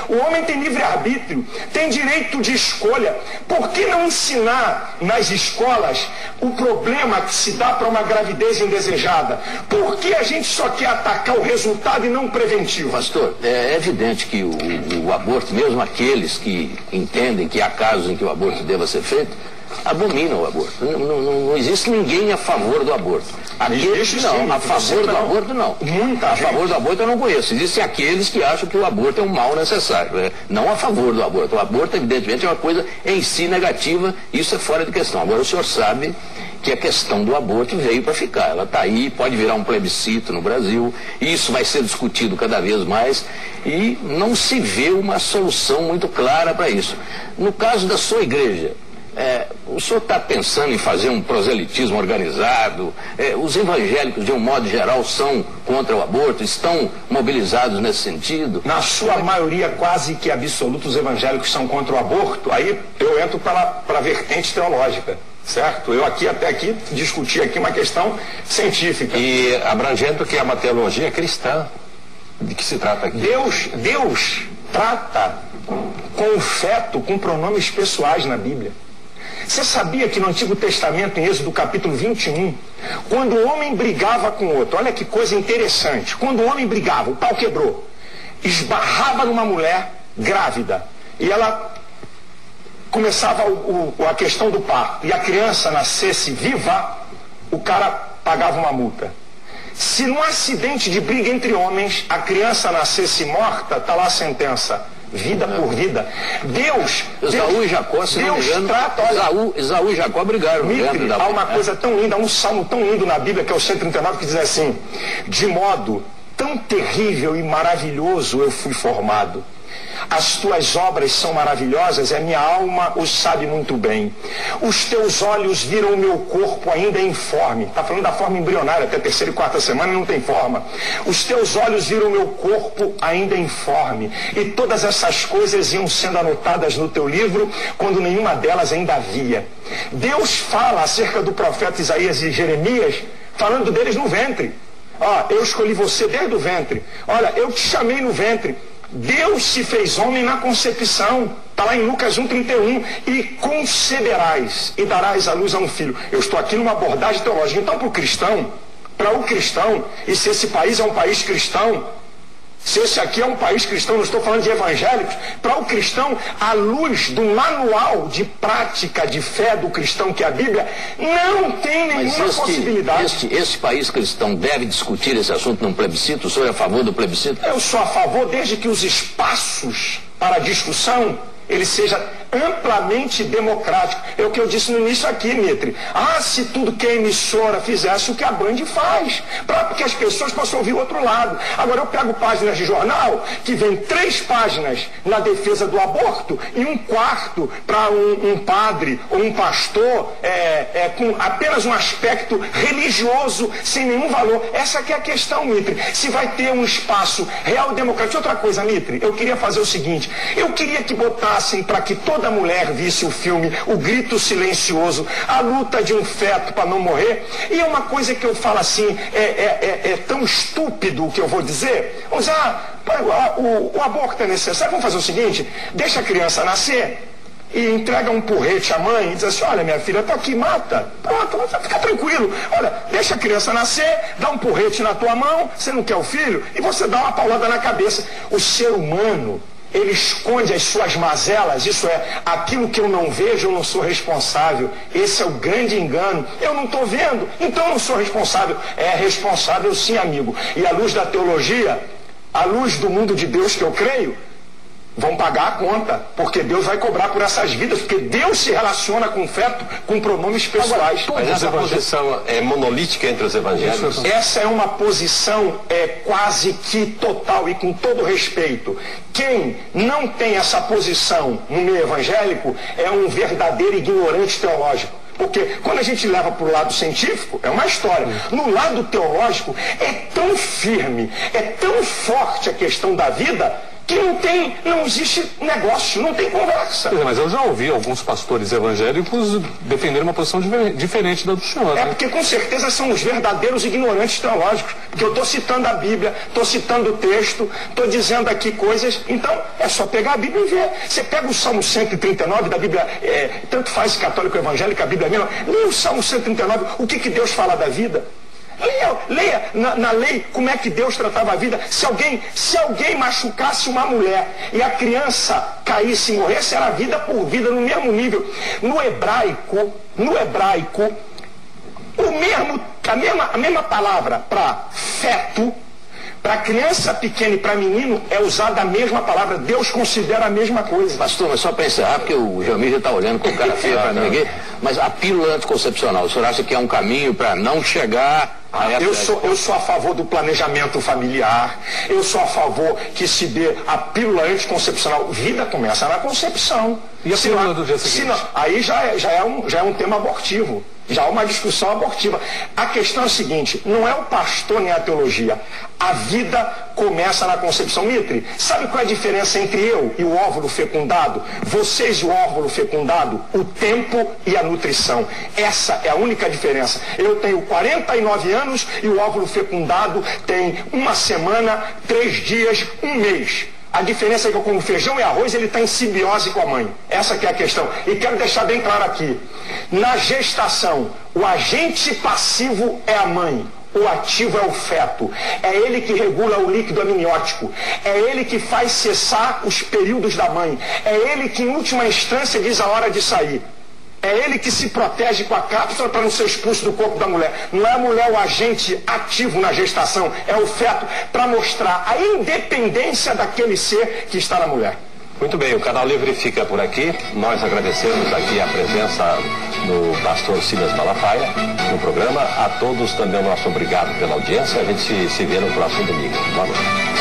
O homem tem livre-arbítrio, tem direito de escolha. Por que não ensinar nas escolas o problema que se dá para uma gravidez indesejada? Por que a gente só quer atacar o resultado e não o preventivo? Pastor, é evidente que o aborto, mesmo aqueles que entendem que há casos em que o aborto deva ser feito, abominam o aborto. Não existe ninguém a favor do aborto. Aqueles não, a favor do aborto não. A favor do aborto eu não conheço. Existem aqueles que acham que o aborto é um mal necessário, né? Não a favor do aborto. O aborto, evidentemente, é uma coisa em si negativa, isso é fora de questão. Agora o senhor sabe que a questão do aborto veio para ficar. Ela está aí, pode virar um plebiscito no Brasil, isso vai ser discutido cada vez mais e não se vê uma solução muito clara para isso. No caso da sua igreja, o senhor está pensando em fazer um proselitismo organizado? Os evangélicos, de um modo geral, são contra o aborto? Estão mobilizados nesse sentido? Na sua maioria, quase que absoluta, os evangélicos são contra o aborto. Aí eu entro para a vertente teológica, certo? Eu até aqui discuti aqui uma questão científica. E abrangendo que é uma teologia cristã. De que se trata aqui? Deus trata com o feto com pronomes pessoais na Bíblia. Você sabia que no Antigo Testamento, em Êxodo capítulo 21, quando o homem brigava com o outro, olha que coisa interessante, quando o homem brigava, o pau quebrou, esbarrava numa mulher grávida, e ela começava a questão do parto, e a criança nascesse viva, o cara pagava uma multa. Se num acidente de briga entre homens, a criança nascesse morta, está lá a sentença. Vida por vida. Esaú e Jacó, se não me engano, Esaú e Jacó brigaram. Há uma coisa tão linda, um salmo tão lindo na Bíblia, que é o 139, que diz assim: de modo tão terrível e maravilhoso eu fui formado. As tuas obras são maravilhosas, a minha alma o sabe muito bem. Os teus olhos viram o meu corpo ainda informe. Está falando da forma embrionária, até a 3ª e 4ª semana não tem forma. Os teus olhos viram o meu corpo ainda informe. E todas essas coisas iam sendo anotadas no teu livro, quando nenhuma delas ainda havia. Deus fala acerca do profeta Isaías e Jeremias, falando deles no ventre. Eu escolhi você desde o ventre. Olha, eu te chamei no ventre. Deus se fez homem na concepção, está lá em Lucas 1,31, e conceberás e darás à luz a um filho. Eu estou aqui numa abordagem teológica. Então, para o cristão, e se esse país é um país cristão, se esse aqui é um país cristão, não estou falando de evangélicos, para o cristão, à luz do manual de prática de fé do cristão, que é a Bíblia, não tem nenhuma possibilidade. Esse país cristão deve discutir esse assunto num plebiscito? O senhor é a favor do plebiscito? Eu sou a favor, desde que os espaços para discussão ele seja amplamente democrático. É o que eu disse no início aqui, Mitre. Se tudo que a emissora fizesse o que a Band faz, para que as pessoas possam ouvir o outro lado. Agora eu pego páginas de jornal que vem 3 páginas na defesa do aborto e 1/4 para um padre ou um pastor com apenas um aspecto religioso sem nenhum valor. Essa aqui é a questão, Mitre. Se vai ter um espaço real e democrático. Outra coisa, Mitre, eu queria fazer o seguinte: eu queria que botassem para que toda mulher visse o filme O Grito Silencioso, a luta de um feto para não morrer. E é uma coisa que eu falo assim, é tão estúpido o que eu vou dizer. Vamos dizer, o aborto é necessário. Vamos fazer o seguinte: deixa a criança nascer e entrega um porrete à mãe e diz assim: olha, minha filha, tá aqui, mata. Pronto, fica tranquilo. Olha, deixa a criança nascer, dá um porrete na tua mão, você não quer o filho, e você dá uma paulada na cabeça. O ser humano, ele esconde as suas mazelas, isso é, aquilo que eu não vejo, eu não sou responsável. Esse é o grande engano. Eu não estou vendo, então eu não sou responsável. É responsável sim, amigo. E à luz da teologia, à luz do mundo de Deus que eu creio, vão pagar a conta, porque Deus vai cobrar por essas vidas, porque Deus se relaciona com o feto com pronomes pessoais. Mas essa posição é monolítica entre os evangélicos? Essa é uma posição quase que total, e com todo respeito. Quem não tem essa posição no meio evangélico é um verdadeiro ignorante teológico. Porque quando a gente leva para o lado científico, é uma história. No lado teológico, é tão firme, é tão forte a questão da vida, que não existe negócio, não tem conversa. Mas eu já ouvi alguns pastores evangélicos defender uma posição diferente da do senhor. É porque com certeza são os verdadeiros ignorantes teológicos, porque eu estou citando a Bíblia, estou citando o texto, estou dizendo aqui coisas, então é só pegar a Bíblia e ver. Você pega o Salmo 139 da Bíblia, tanto faz católico evangélico, a Bíblia mesmo, leia o Salmo 139, o que Deus fala da vida. Leia na lei como é que Deus tratava a vida. Se alguém machucasse uma mulher e a criança caísse e morresse, era vida por vida, no mesmo nível. No hebraico, a mesma palavra para feto, para criança pequena e para menino, é usada a mesma palavra. Deus considera a mesma coisa. Pastor, mas só para encerrar, porque o Jamil já está olhando com cara feia para mim aqui, mas a pílula anticoncepcional, o senhor acha que é um caminho para não chegar a essa... Eu sou a favor do planejamento familiar, eu sou a favor que se dê a pílula anticoncepcional. Vida começa na concepção. E a pílula do dia seguinte? Aí já é um tema abortivo. Já há uma discussão abortiva. A questão é a seguinte, não é o pastor nem a teologia. A vida começa na concepção. Mitre, sabe qual é a diferença entre eu e o óvulo fecundado? Vocês e o óvulo fecundado? O tempo e a nutrição. Essa é a única diferença. Eu tenho 49 anos e o óvulo fecundado tem 1 semana, 3 dias, 1 mês. A diferença é que eu como feijão e arroz, ele está em simbiose com a mãe. Essa que é a questão. E quero deixar bem claro aqui. Na gestação, o agente passivo é a mãe. O ativo é o feto. É ele que regula o líquido amniótico. É ele que faz cessar os períodos da mãe. É ele que, em última instância, diz a hora de sair. É ele que se protege com a cápsula para não ser expulso do corpo da mulher. Não é a mulher o agente ativo na gestação, é o feto, para mostrar a independência daquele ser que está na mulher. Muito bem, o Canal Livre fica por aqui. Nós agradecemos aqui a presença do pastor Silas Malafaia no programa. A todos também o nosso obrigado pela audiência. A gente se vê no próximo domingo. Boa noite.